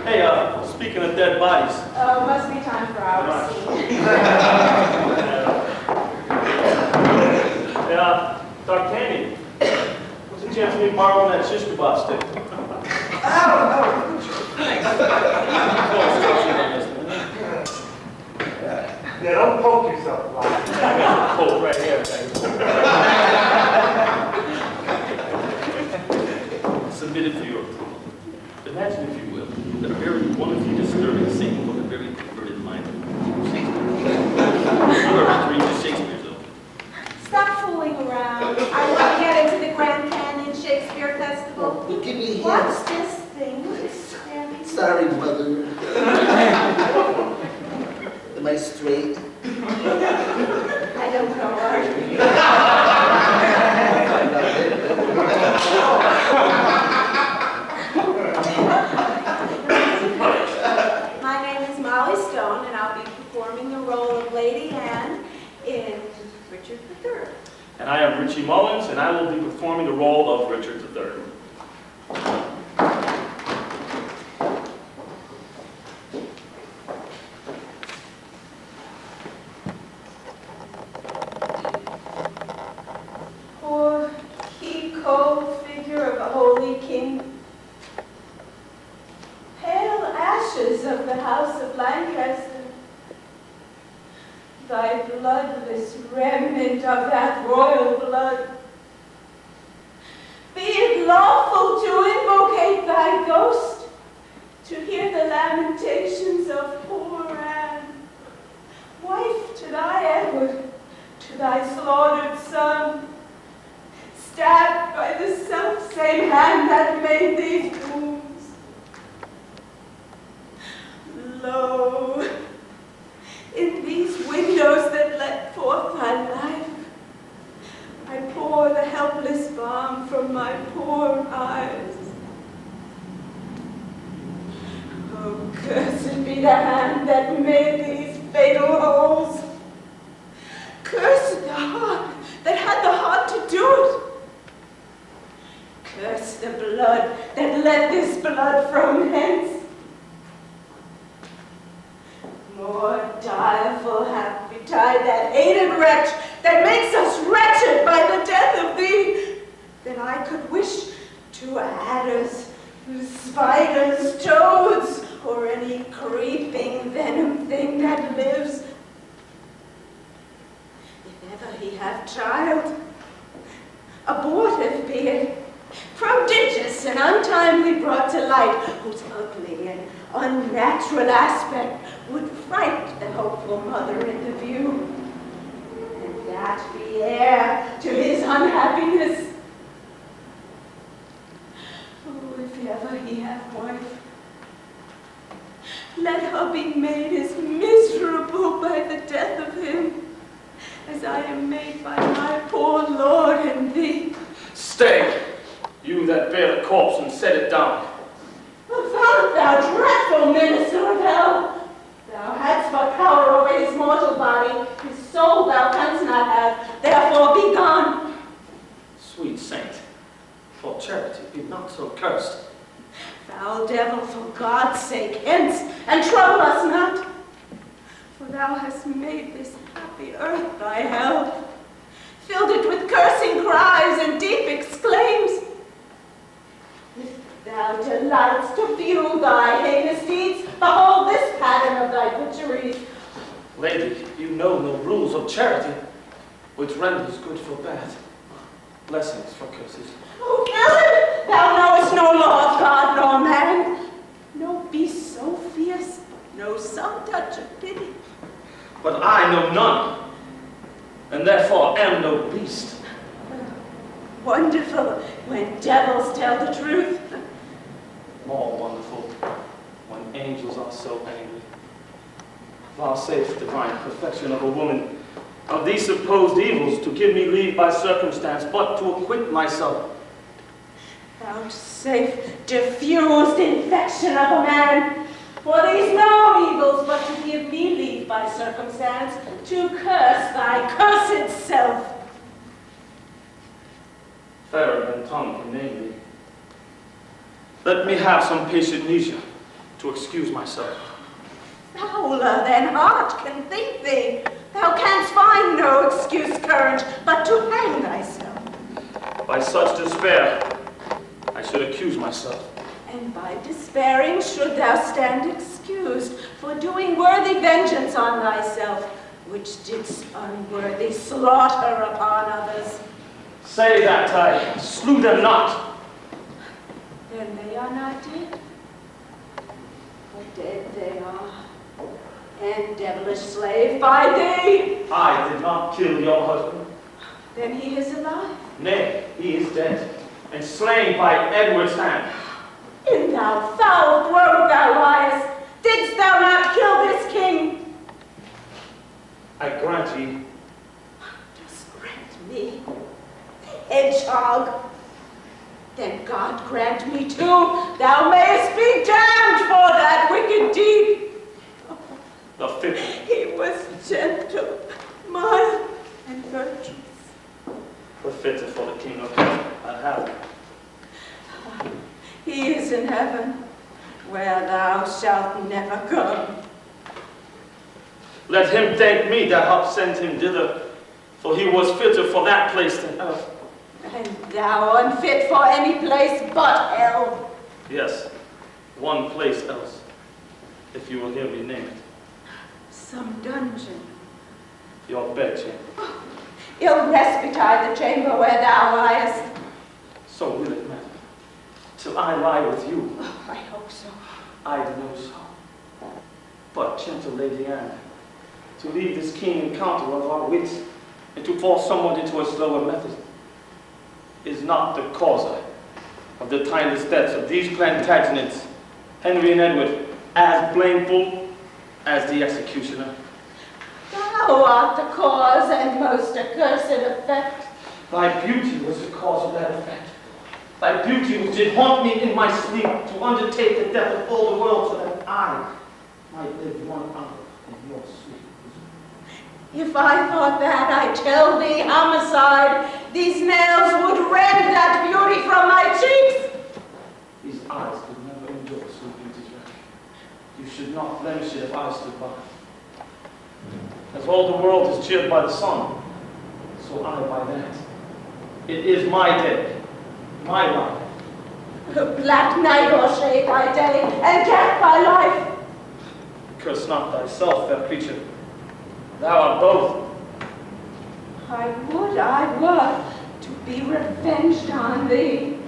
Hey, speaking of dead bodies. Oh, must be time for our scene. Hey, D'Artagnan, what's the chance of me borrowing that shish kebab stick? Yeah, don't poke yourself, Blind. I got a cold right here, thanks. Submitted for your approval. Imagine, if you will, that a very wonderfully disturbing scene for a very converted mind of Shakespeare. You're reading the Shakespeare, though. Stop fooling around. I want to get into the Grand Canyon Shakespeare Festival. Oh, give me a hint. What's this thing? Standing Sorry, Mother. Am I straight? I don't know. My name is Molly Stone, and I'll be performing the role of Lady Anne in Richard III. And I am Richie Mullins, and I will be performing the role of Richard III. Poor, cold figure of a holy king. Pale ashes of the house of Lancaster. Thy bloodless remnant of that royal blood. Be it lawful to invocate thy ghost, to hear the lamentations of poor Anne, wife to thy Edward, to thy slaughtered son, stabbed by the self-same hand that made these wounds. Lo, in these windows that let forth thy life, I pour the helpless balm from my poor eyes. Oh, cursed be the hand that made these fatal holes. Cursed the heart that had the heart to do it. Curse the blood that let this blood from hence. More direful hath betide that hated wretch that makes us wretched by the death of thee, than I could wish to adders, spiders, toads, or any creeping venom thing that lives. If ever he have child, abortive be it, prodigious and untimely brought to light, whose ugly and unnatural aspect would fright the hopeful mother in the view, and that be heir to his unhappiness. Oh, if ever he have wife, let her be made as miserable by the death of him as I am made by my poor lord and thee. Stay, you that bear the corpse, and set it down. Avaunt, thou dreadful minister of hell! Thou hadst but power over his mortal body, his soul thou canst not have, therefore be gone. Sweet saint, for charity be not so cursed. Foul devil, for God's sake, hence, and trouble us not. For thou hast made this happy earth thy hell, filled it with cursing cries and deep exclaims. If thou delightst to view thy heinous deeds, behold this pattern of thy butcheries. Lady, you know no rules of charity, which renders good for bad, blessings for curses. O villain, thou knowest no law of God nor man, no beast so fierce, no some touch of pity. But I know none, and therefore am no beast. Wonderful when devils tell the truth. More wonderful when angels are so angry. Vouchsafe, divine perfection of a woman, of these supposed evils, to give me leave by circumstance, but to acquit myself. Vouchsafe, diffused infection of a man, for these no evils, but to give me leave by circumstance, to curse thy cursed self. Fairer than tongue can name me. Let me have some patient leisure, to excuse myself. Fouler than heart can think thee. Thou canst find no excuse current, but to hang thyself. By such despair, I should accuse myself. And by despairing should thou stand excused for doing worthy vengeance on thyself, which didst unworthy slaughter upon others. Say that I slew them not. Then they are not dead. For dead they are, and devilish slave by thee. I did not kill your husband. Then he is alive. Nay, he is dead, and slain by Edward's hand. In thou foul throat thou liest. Didst thou not kill this king? I grant ye. Dost grant me, hedgehog? Then God grant me too, thou mayest be damned for that wicked deed. The fifth. He was gentle, mild, and virtuous. The fitter for the king of heaven and heaven. He is in heaven, where thou shalt never come. Let him thank me that hath sent him thither, for he was fitter for that place than earth. And thou unfit for any place but hell. Yes, one place else, if you will hear me name it. Some dungeon. Your bedchamber. Ill respite the chamber where thou liest. So will it matter, till I lie with you. Oh, I hope so. I know so. But, gentle Lady Anne, to leave this keen encounter of our wits, and to force someone into a slower method, is not the causer of the timely deaths of these Plantagenets, Henry and Edward, as blameful as the executioner. Thou art the cause and most accursed effect. Thy beauty was the cause of that effect. Thy beauty which did haunt me in my sleep to undertake the death of all the world so that I might live 1 hour in your sweet bosom. If I thought that, I tell thee, homicide, these nails would rend that beauty from my cheeks. These eyes could never endure so beauty's wrath. You should not blemish it if I stood by. As all the world is cheered by the sun, so I by that. It is my day, my life. The black night or shade by day, and death by life. Curse not thyself, fair creature. Thou art both. I would, to be revenged on thee.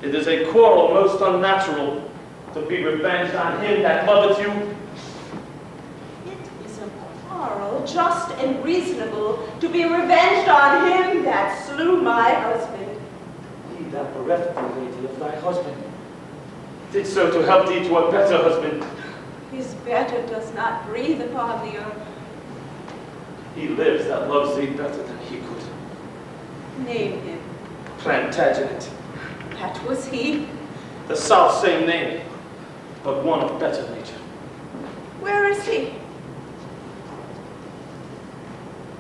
It is a quarrel most unnatural to be revenged on him that loveth you. It is a quarrel just and reasonable to be revenged on him that slew my husband. He that bereft thee, lady, of thy husband, did so to help thee to a better husband. His better does not breathe upon the earth. He lives that loves thee better than he could. Name him. Plantagenet. That was he. The self same name, but one of better nature. Where is he?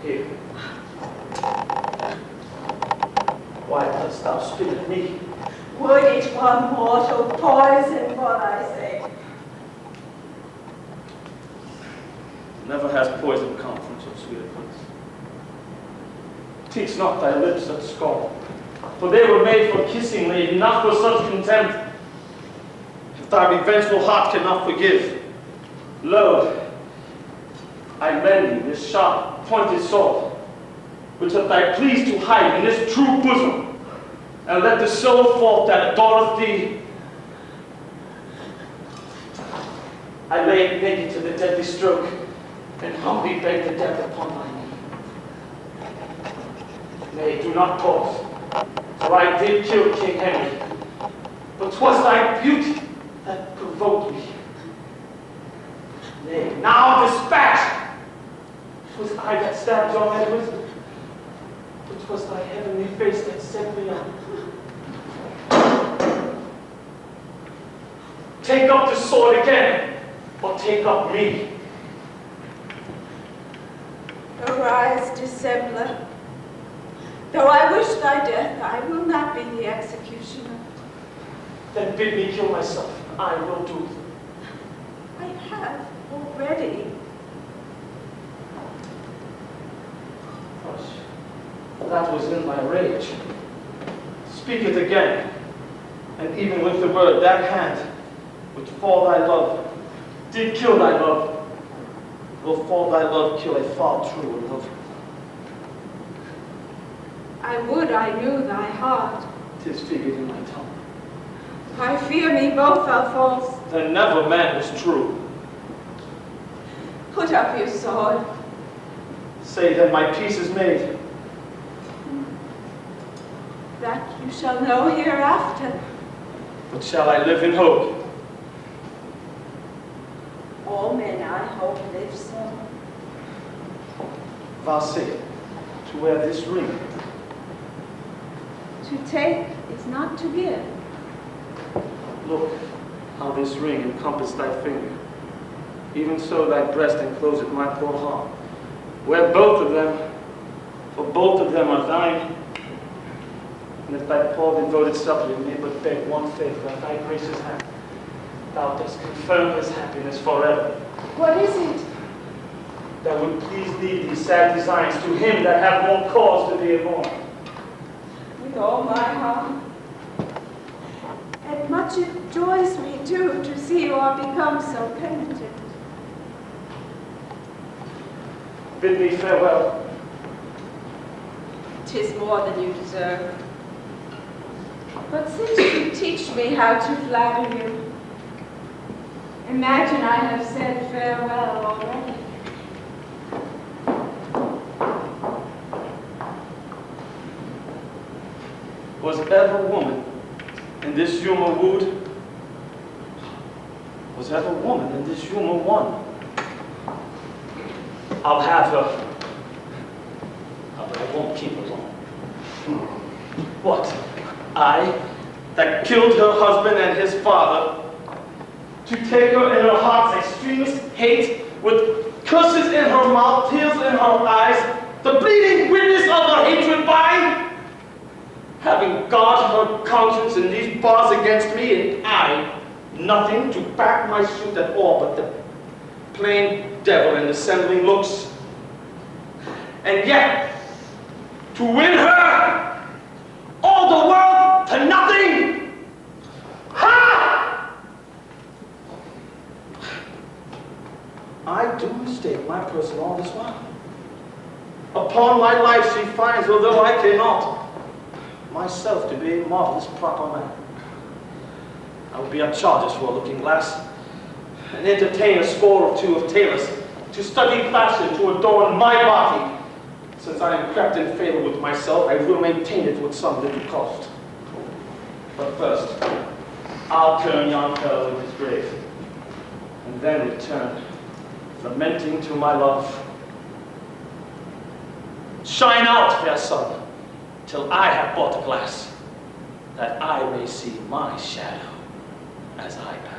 Here. Why dost thou spit at me? Would it were mortal poison for thy sake. Never has poison come from so sweet a place. Teach not thy lips such scorn, for they were made for kissing, lady, not for such contempt. If thy revengeful heart cannot forgive, lo, I lend thee this sharp, pointed sword, which if thou please to hide in this true bosom, and let the soul forth that adoreth thee. I lay it naked to the deadly stroke, and humbly beg the death upon thy knee. Nay, do not pause, for I did kill King Henry, but 'twas thy beauty that provoked me. Nay, now dispatch! 'Twas I that stabbed your Edward, but 'twas thy heavenly face that set me up. Take up the sword again, or take up me. Arise, dissembler. Though I wish thy death, I will not be the executioner. Then bid me kill myself. I will do it. have already. Hush. That was in my rage. Speak it again. And even with the word, that hand, which for thy love, did kill thy love, will for thy love kill a far truer love. I would I knew thy heart. 'Tis figured in my tongue. I fear me both are false. Then never man was true. Put up your sword. Say then my peace is made. That you shall know hereafter. But shall I live in hope? All men, I hope, live so. Vase, to wear this ring. To take is not to give. Look how this ring encompassed thy finger. Even so thy breast encloseth my poor heart. Wear both of them, for both of them are thine. And if thy poor devoted suppliant may but beg one favor at thy gracious hand, thou dost confirm his happiness forever. What is it? That would please lead these sad designs to him that hath more cause to be born. With all my heart. And much it joys me, too, to see you are become so penitent. Bid me farewell. 'Tis more than you deserve. But since you teach me how to flatter you, imagine I have said farewell already. Was ever woman in this humor wooed? Was ever woman in this humor won? I'll have her, but I won't keep her long. What? I, that killed her husband and his father, to take her in her heart's extremest hate, with curses in her mouth, tears in her eyes, the bleeding witness of her hatred by, having guarded her conscience in these bars against me, and I, nothing to back my suit at all but the plain devil in dissembling looks. And yet, to win her, all the world to nothing! Ha! I do mistake my person all this while. Upon my life she finds, although I cannot, myself to be a marvelous proper man. I will be on charges for a looking glass, and entertain a score or two of tailors to study fashion to adorn my body. Since I am crept in favor with myself, I will maintain it with some little cost. But first, I'll turn yon fellow in his grave, and then return, lamenting to my love. Shine out, fair sun, till I have bought a glass, that I may see my shadow as I pass.